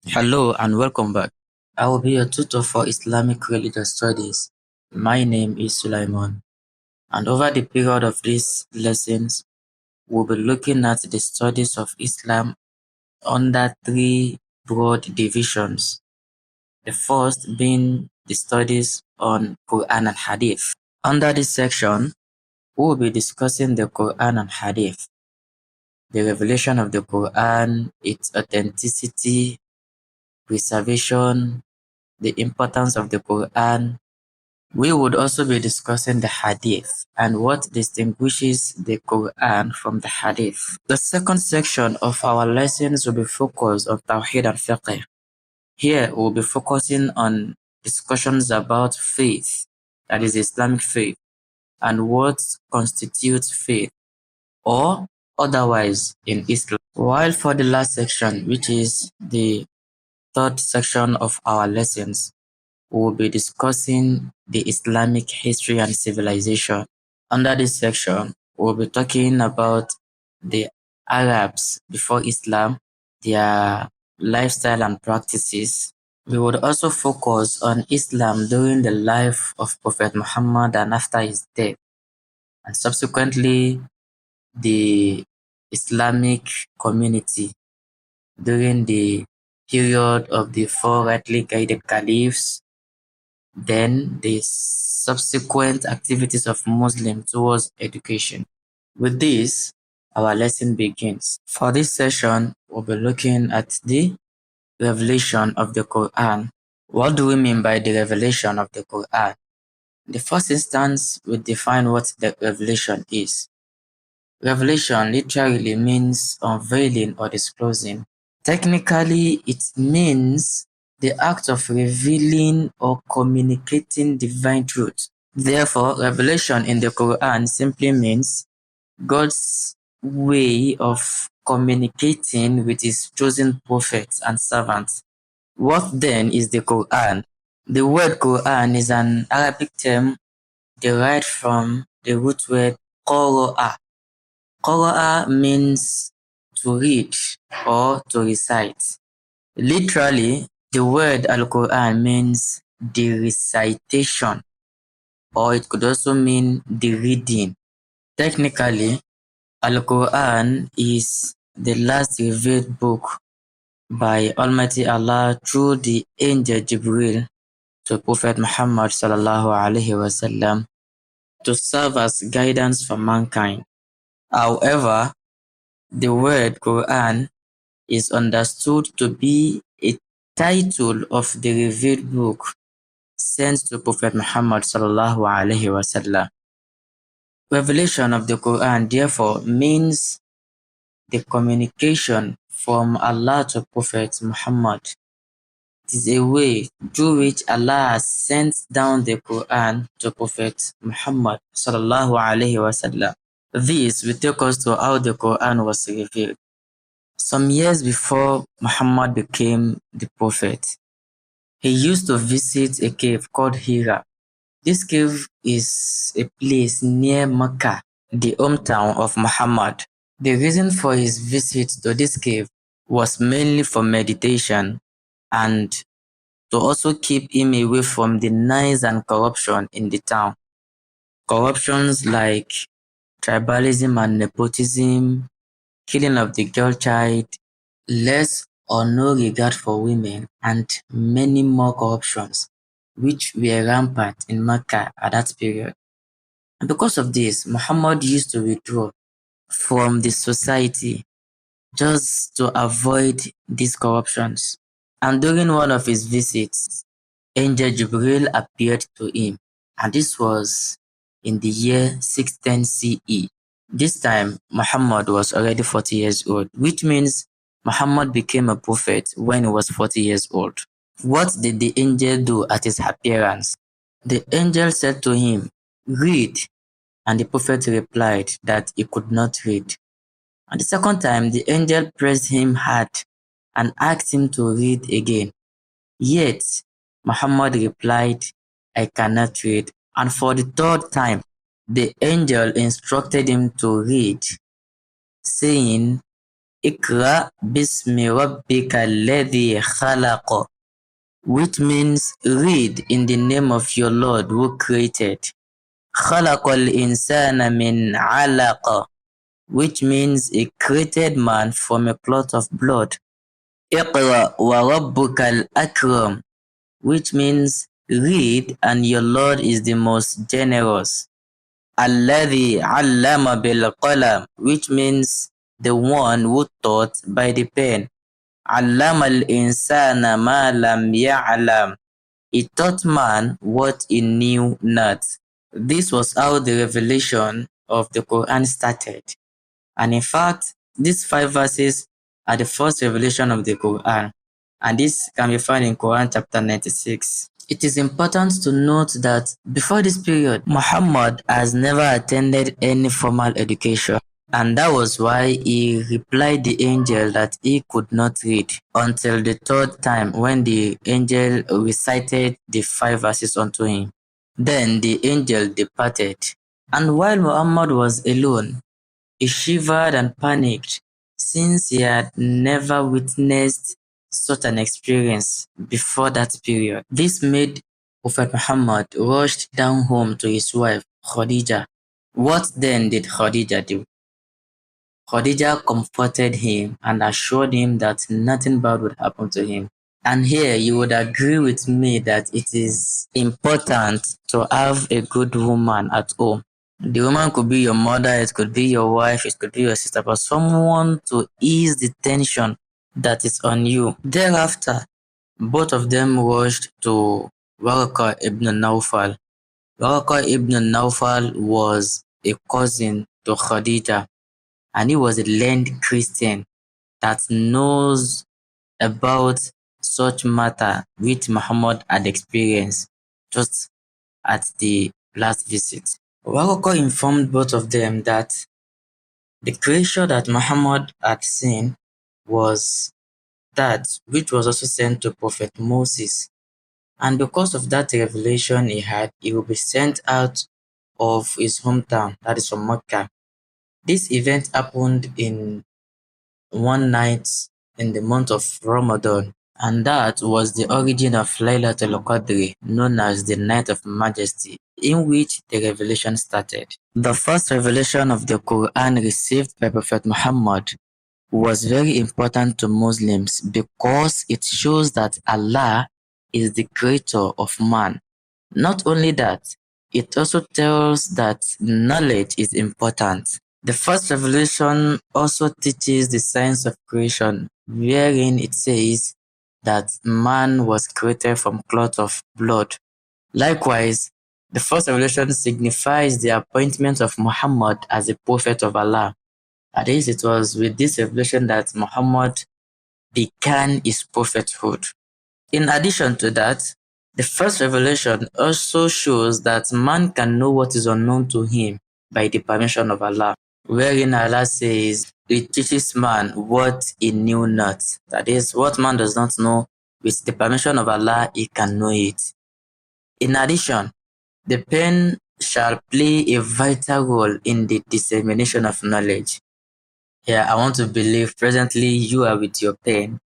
Hello and welcome back. I will be your tutor for Islamic Religious Studies. My name is Sulaiman, and over the period of these lessons, we'll be looking at the studies of Islam under three broad divisions. The first being the studies on Quran and Hadith. Under this section, we will be discussing the Quran and Hadith, the revelation of the Quran, its authenticity, preservation, the importance of the Quran. We would also be discussing the Hadith and what distinguishes the Quran from the Hadith. The second section of our lessons will be focused on Tawheed and Fiqh. Here we'll be focusing on discussions about faith, that is Islamic faith, and what constitutes faith, or otherwise in Islam. While for the last section, which is the third section of our lessons, we will be discussing the Islamic history and civilization. Under this section, we'll be talking about the Arabs before Islam, their lifestyle and practices. We would also focus on Islam during the life of Prophet Muhammad and after his death, and subsequently the Islamic community during the period of the four rightly guided caliphs, then the subsequent activities of Muslims towards education. With this, our lesson begins. For this session, we'll be looking at the revelation of the Quran. What do we mean by the revelation of the Quran? In the first instance, we define what the revelation is. Revelation literally means unveiling or disclosing. Technically, it means the act of revealing or communicating divine truth. Therefore, revelation in the Quran simply means God's way of communicating with his chosen prophets and servants. What then is the Quran? The word Quran is an Arabic term derived from the root word qara'a. Qara'a means to read or to recite. Literally, the word Al-Quran means the recitation, or it could also mean the reading. Technically, Al-Quran is the last revealed book by Almighty Allah through the angel Jibril to Prophet Muhammad sallallahu alaihi wasallam to serve as guidance for mankind. However, the word Quran is understood to be a title of the revealed book sent to Prophet Muhammad sallallahu alaihi wasallam. Revelation of the Quran therefore means the communication from Allah to Prophet Muhammad. It is a way through which Allah has sent down the Quran to Prophet Muhammad sallallahu alaihi wasallam. This will take us to how the Quran was revealed. Some years before Muhammad became the prophet, he used to visit a cave called Hira. This cave is a place near Mecca, the hometown of Muhammad. The reason for his visit to this cave was mainly for meditation and to also keep him away from the noise and corruption in the town. Corruptions like tribalism and nepotism, killing of the girl child, less or no regard for women, and many more corruptions, which were rampant in Mecca at that period. And because of this, Muhammad used to withdraw from the society just to avoid these corruptions. And during one of his visits, Angel Jibril appeared to him, and this was in the year 610 CE. This time, Muhammad was already 40 years old, which means Muhammad became a prophet when he was 40 years old. What did the angel do at his appearance? The angel said to him, "Read," and the prophet replied that he could not read. And the second time, the angel pressed him hard and asked him to read again. Yet, Muhammad replied, "I cannot read." And for the third time, the angel instructed him to read, saying, Ikra bismi rabbika alladhi khalaq, which means read in the name of your Lord who created. Khalaqal insana min alaqa, which means he created man from a clot of blood. Iqra wa rabbukal akram, which means read and your Lord is the most generous. Alladhi allama bil qalam, which means the one who taught by the pen. Allama al insana ma lam ya'lam, he taught man what he knew not. This was how the revelation of the Quran started. And in fact, these 5 verses are the first revelation of the Quran. And this can be found in Quran chapter 96. It is important to note that before this period, Muhammad has never attended any formal education. And that was why he replied the angel that he could not read until the 3rd time when the angel recited the 5 verses unto him. Then the angel departed. And while Muhammad was alone, he shivered and panicked since he had never witnessed such an experience before that period. This made Prophet Muhammad rush down home to his wife, Khadija. What then did Khadija do? Khadija comforted him and assured him that nothing bad would happen to him. And here you would agree with me that it is important to have a good woman at home. The woman could be your mother, it could be your wife, it could be your sister, but someone to ease the tension that is on you. Thereafter, both of them rushed to Warqa ibn Nawfal. Warqa ibn Nawfal was a cousin to Khadija, and he was a learned Christian that knows about such matter which Muhammad had experienced just at the last visit. Warqa informed both of them that the creature that Muhammad had seen was that which was also sent to Prophet Moses. And because of that revelation he had, he will be sent out of his hometown, that is from Mecca. This event happened in one night in the month of Ramadan, and that was the origin of Laylatul Qadr, known as the Night of Majesty, in which the revelation started. The first revelation of the Quran received by Prophet Muhammad was very important to Muslims because it shows that Allah is the creator of man. Not only that, it also tells that knowledge is important. The first revelation also teaches the science of creation, wherein it says that man was created from cloth of blood. Likewise, the first revelation signifies the appointment of Muhammad as a prophet of Allah. That is, it was with this revelation that Muhammad began his prophethood. In addition to that, the first revelation also shows that man can know what is unknown to him by the permission of Allah, wherein Allah says, it teaches man what he knew not. That is, what man does not know, with the permission of Allah, he can know it. In addition, the pen shall play a vital role in the dissemination of knowledge. Here, I want to believe presently you are with your pen.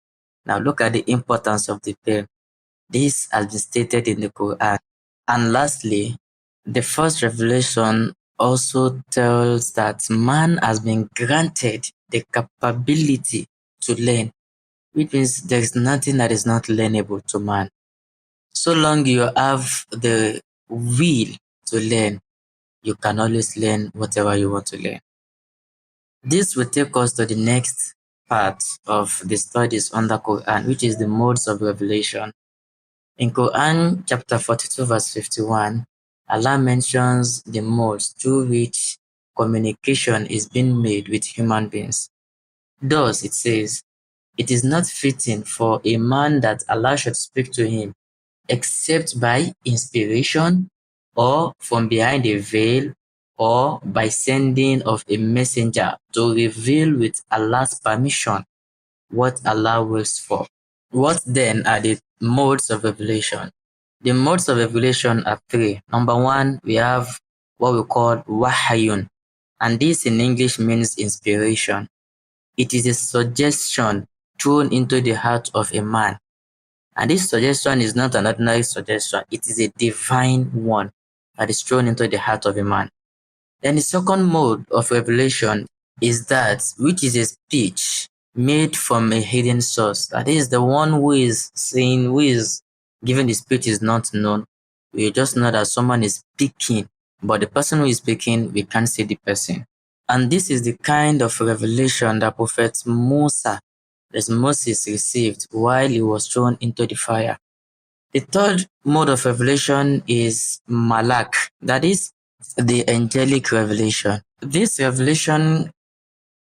Now look at the importance of the pen. This has been stated in the Quran. And lastly, the first revelation also tells that man has been granted the capability to learn, which means there is nothing that is not learnable to man. So long you have the will to learn, you can always learn whatever you want to learn. This will take us to the next part of the studies on the Quran, which is the modes of revelation. In Quran chapter 42 verse 51, Allah mentions the modes through which communication is being made with human beings. Thus it says, it is not fitting for a man that Allah should speak to him except by inspiration or from behind a veil or by sending of a messenger to reveal with Allah's permission what Allah wills for. What then are the modes of revelation? The modes of revelation are 3. Number 1, we have what we call wahayun, and this in English means inspiration. It is a suggestion thrown into the heart of a man. And this suggestion is not an ordinary suggestion, it is a divine one that is thrown into the heart of a man. Then the second mode of revelation is that which is a speech made from a hidden source. That is, the one who is saying, who is giving the speech is not known. We just know that someone is speaking, but the person who is speaking, we can't see the person. And this is the kind of revelation that Prophet Musa, as Moses, received while he was thrown into the fire. The third mode of revelation is Malak, that is the angelic revelation. This revelation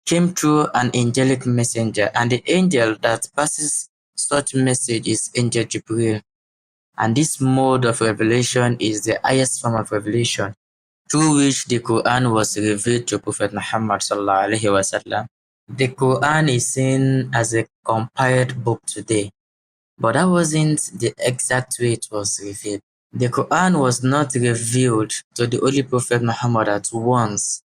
came through an angelic messenger, and the angel that passes such message is Angel Jibril. And this mode of revelation is the highest form of revelation through which the Quran was revealed to Prophet Muhammad sallallahu alaihi wasallam. The Quran is seen as a compiled book today, but that wasn't the exact way it was revealed. The Quran was not revealed to the Holy Prophet Muhammad at once,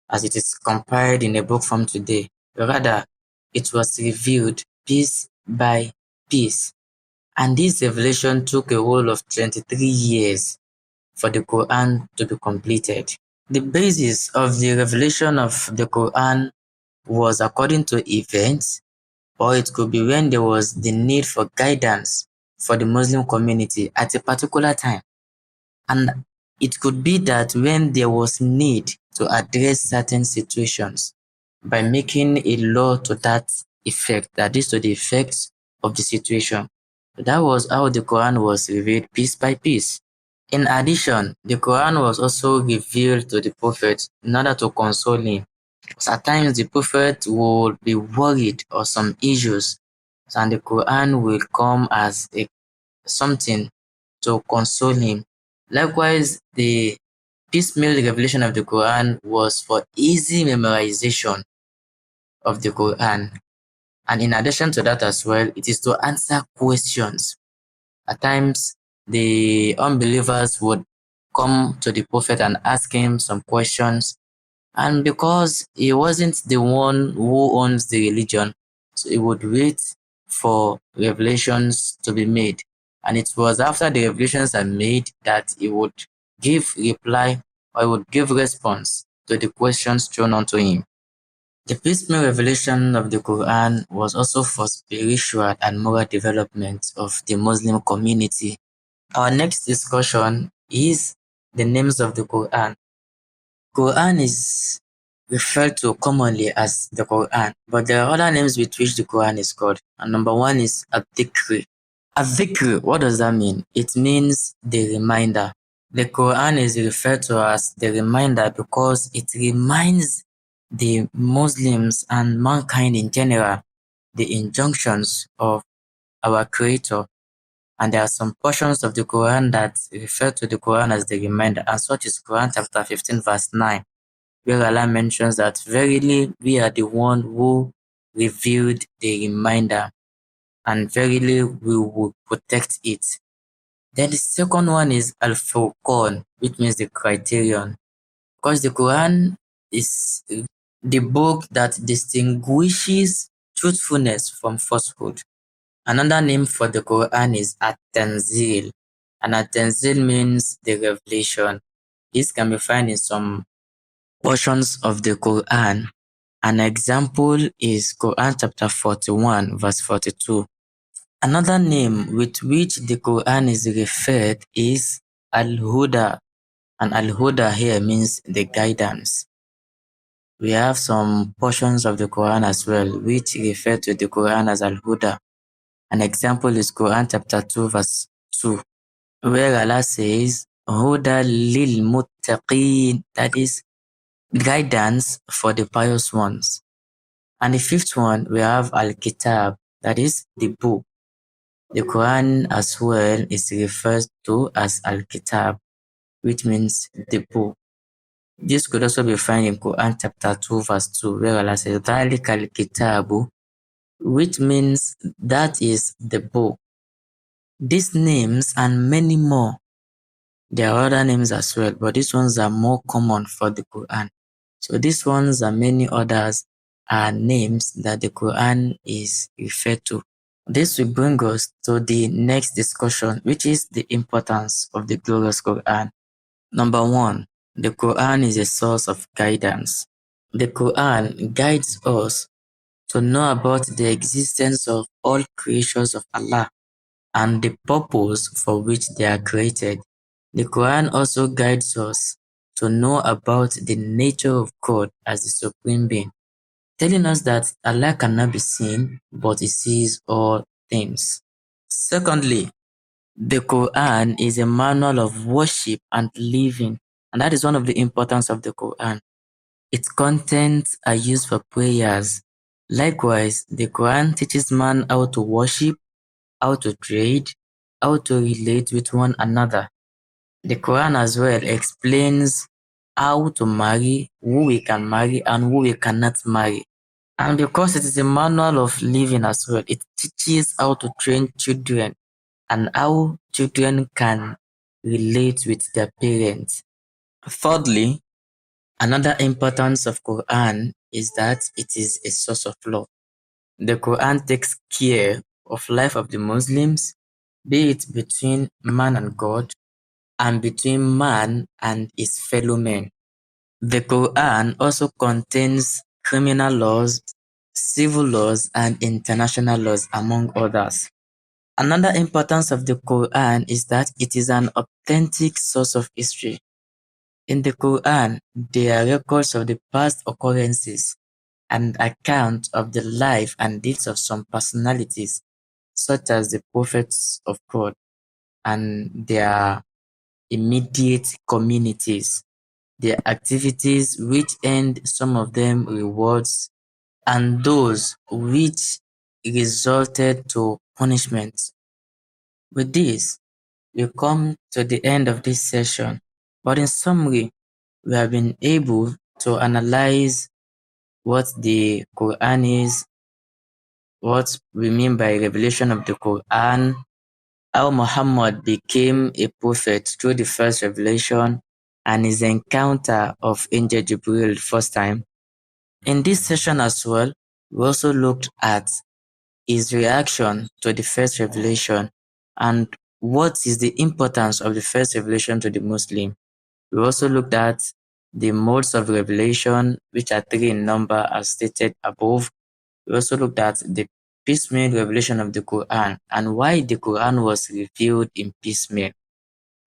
as it is compiled in a book form today. Rather, it was revealed piece by piece. And this revelation took a whole of 23 years for the Quran to be completed. The basis of the revelation of the Quran was according to events, or it could be when there was the need for guidance for the Muslim community at a particular time. And it could be that when there was need to address certain situations by making a law to that effect, that is to the effects of the situation. That was how the Quran was revealed piece by piece. In addition, the Quran was also revealed to the Prophet in order to console him. At times, the Prophet would be worried or some issues, and the Quran will come as something to console him. Likewise, the piecemeal revelation of the Quran was for easy memorization of the Quran. And in addition to that as well, it is to answer questions. At times, the unbelievers would come to the Prophet and ask him some questions. And because he wasn't the one who owns the religion, so he would wait for revelations to be made. And it was after the revelations are made that he would give reply or he would give response to the questions thrown onto him. The piecemeal revelation of the Quran was also for spiritual and moral development of the Muslim community. Our next discussion is the names of the Quran. Quran is referred to commonly as the Quran, but there are other names with which the Quran is called. And number one is Ad-Dhikr. Ad-Dhikr, what does that mean? It means the reminder. The Quran is referred to as the reminder because it reminds the Muslims and mankind in general the injunctions of our Creator. And there are some portions of the Quran that refer to the Quran as the reminder, and such is Quran chapter 15, verse 9, where Allah mentions that verily we are the one who revealed the reminder, and verily we will protect it. Then the second one is Al-Furqan, which means the criterion, because the Quran is the book that distinguishes truthfulness from falsehood. Another name for the Quran is At-Tanzil, and At-Tanzil means the revelation. This can be found in some portions of the Quran. An example is Quran chapter 41, verse 42. Another name with which the Quran is referred is Al-Huda, and Al-Huda here means the guidance. We have some portions of the Quran as well which refer to the Quran as Al-Huda. An example is Quran chapter 2, verse 2, where Allah says, Huda lil muttaqeen, that is guidance for the pious ones. And the fifth one, we have Al-Kitab, that is the book. The Quran as well is referred to as Al-Kitab, which means the book. This could also be found in Quran chapter 2, verse 2, where Allah says, ذَلِكَ الْكِتَابُ, which means that is the book. These names and many more, there are other names as well, but these ones are more common for the Quran. So these ones and many others are names that the Quran is referred to. This will bring us to the next discussion, which is the importance of the glorious Quran. Number one, the Quran is a source of guidance. The Quran guides us to know about the existence of all creatures of Allah and the purpose for which they are created. The Quran also guides us to know about the nature of God as the supreme being, telling us that Allah cannot be seen, but He sees all things. Secondly, the Quran is a manual of worship and living, and that is one of the importance of the Quran. Its contents are used for prayers. Likewise, the Quran teaches man how to worship, how to trade, how to relate with one another. The Quran as well explains how to marry, who we can marry and who we cannot marry. And because it is a manual of living as well, it teaches how to train children and how children can relate with their parents. Thirdly, another importance of Quran is that it is a source of law. The Quran takes care of life of the Muslims, be it between man and God and between man and his fellow men. The Quran also contains criminal laws, civil laws, and international laws, among others. Another importance of the Quran is that it is an authentic source of history. In the Quran, there are records of the past occurrences and accounts of the life and deeds of some personalities, such as the prophets of God and their immediate communities, their activities which earned some of them rewards, and those which resulted to punishments. With this, we come to the end of this session, but in summary, we have been able to analyze what the Quran is, what we mean by revelation of the Quran, how Muhammad became a prophet through the first revelation, and his encounter of Angel Jibril the first time. In this session as well, we also looked at his reaction to the first revelation and what is the importance of the first revelation to the Muslim. We also looked at the modes of revelation, which are three in number as stated above. We also looked at the piecemeal revelation of the Quran and why the Quran was revealed in piecemeal.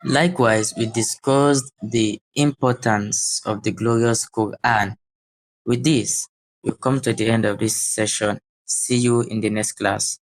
Likewise, we discussed the importance of the glorious Quran. With this, we come to the end of this session. See you in the next class.